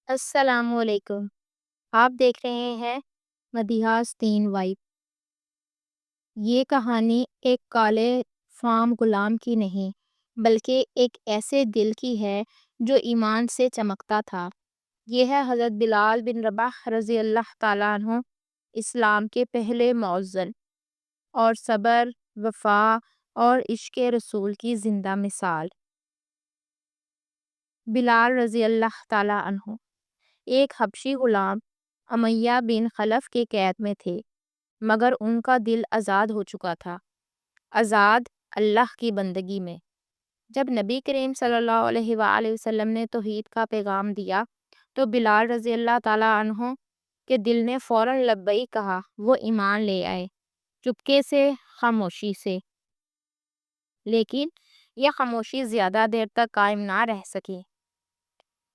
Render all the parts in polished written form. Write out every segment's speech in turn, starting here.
السلام علیکم۔ آپ دیکھ رہے ہیں مدیحہ تین وائب۔ یہ کہانی ایک کالے فام غلام کی نہیں بلکہ ایک ایسے دل کی ہے جو ایمان سے چمکتا تھا۔ یہ ہے حضرت بلال بن رباح رضی اللہ تعالیٰ عنہ، اسلام کے پہلے مؤذن، اور صبر، وفا اور عشق رسول کی زندہ مثال۔ بلال رضی اللہ تعالیٰ عنہ ایک حبشی غلام امیہ بن خلف کے قید میں تھے، مگر ان کا دل آزاد ہو چکا تھا، آزاد اللہ کی بندگی میں۔ جب نبی کریم صلی اللہ علیہ وآلہ وسلم نے توحید کا پیغام دیا تو بلال رضی اللہ تعالیٰ عنہ کے دل نے فوراً لبیک کہا۔ وہ ایمان لے آئے، چپکے سے، خاموشی سے۔ لیکن یہ خاموشی زیادہ دیر تک قائم نہ رہ سکی۔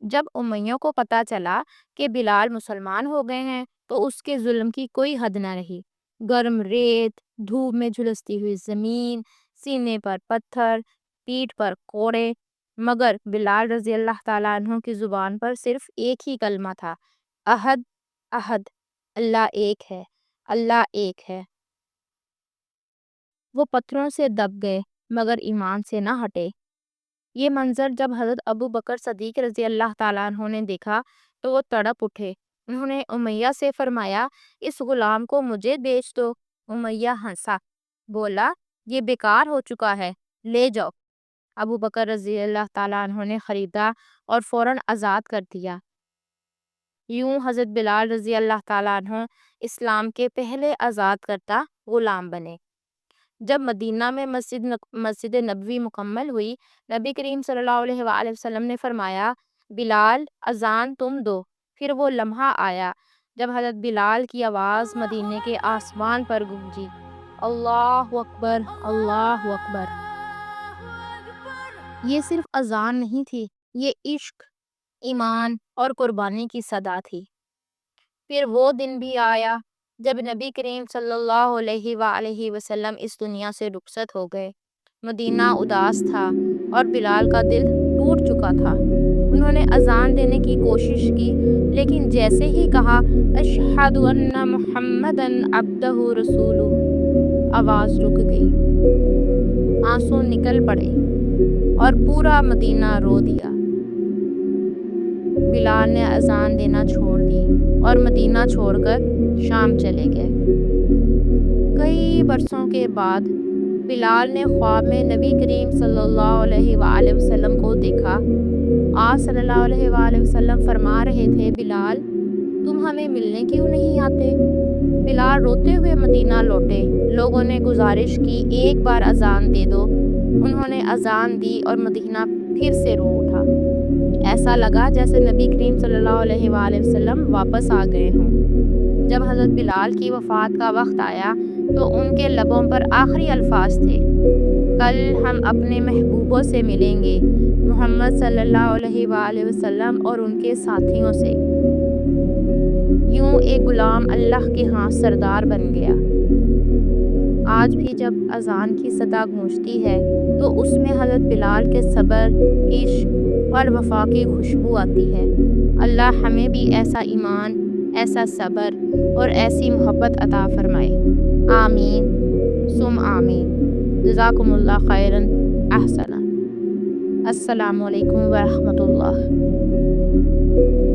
جب امیوں کو پتہ چلا کہ بلال مسلمان ہو گئے ہیں تو اس کے ظلم کی کوئی حد نہ رہی۔ گرم ریت، دھوپ میں جھلستی ہوئی زمین، سینے پر پتھر، پیٹھ پر کوڑے، مگر بلال رضی اللہ تعالیٰ عنہ کی زبان پر صرف ایک ہی کلمہ تھا، احد احد، اللہ ایک ہے، اللہ ایک ہے۔ وہ پتھروں سے دب گئے مگر ایمان سے نہ ہٹے۔ یہ منظر جب حضرت ابو بکر صدیق رضی اللہ تعالیٰ عنہ نے دیکھا تو وہ تڑپ اٹھے۔ انہوں نے امیہ سے فرمایا، اس غلام کو مجھے بیچ دو۔ امیہ ہنسا، بولا، یہ بیکار ہو چکا ہے، لے جاؤ۔ ابو بکر رضی اللہ تعالیٰ عنہ نے خریدا اور فوراً آزاد کر دیا۔ یوں حضرت بلال رضی اللہ تعالیٰ عنہ اسلام کے پہلے آزاد کرتا غلام بنے۔ جب مدینہ میں مسجد نبوی مکمل ہوئی، نبی کریم صلی اللہ علیہ وآلہ وسلم نے فرمایا، بلال اذان تم دو۔ پھر وہ لمحہ آیا جب حضرت بلال کی آواز مدینے کے آسمان پر گونجی، اللہ اکبر، اللہ اکبر۔ یہ صرف اذان نہیں تھی، یہ عشق، ایمان اور قربانی کی صدا تھی۔ پھر وہ دن بھی آیا جب نبی کریم صلی اللہ علیہ وآلہ وسلم اس دنیا سے رخصت ہو گئے۔ مدینہ اداس تھا اور بلال کا دل ٹوٹ چکا تھا۔ انہوں نے اذان دینے کی کوشش کی، لیکن جیسے ہی کہا، اشہد ان محمدً عبدہ رسولہ، آواز رک گئی، آنسو نکل پڑے اور پورا مدینہ رو دیا۔ بلال نے اذان دینا چھوڑ دی اور مدینہ چھوڑ کر شام چلے گئے۔ کئی برسوں کے بعد بلال نے خواب میں نبی کریم صلی اللہ علیہ وآلہ وسلم کو دیکھا۔ آپ صلی اللہ علیہ وآلہ وسلم فرما رہے تھے، بلال تم ہمیں ملنے کیوں نہیں آتے؟ بلال روتے ہوئے مدینہ لوٹے۔ لوگوں نے گزارش کی، ایک بار اذان دے دو۔ انہوں نے اذان دی اور مدینہ پھر سے رو اٹھا۔ ایسا لگا جیسے نبی کریم صلی اللہ علیہ وآلہ وسلم واپس آ گئے ہوں۔ جب حضرت بلال کی وفات کا وقت آیا تو ان کے لبوں پر آخری الفاظ تھے، کل ہم اپنے محبوبوں سے ملیں گے، محمد صلی اللہ علیہ وآلہ وسلم اور ان کے ساتھیوں سے۔ یوں ایک غلام اللہ کے ہاں سردار بن گیا۔ آج بھی جب اذان کی صدا گونجتی ہے تو اس میں حضرت بلال کے صبر، عشق اور وفا کی خوشبو آتی ہے۔ اللہ ہمیں بھی ایسا ایمان، ایسا صبر اور ایسی محبت عطا فرمائے۔ آمین ثم آمین۔ جزاکم اللہ خیراً احسنا۔ السلام علیکم ورحمۃ اللہ۔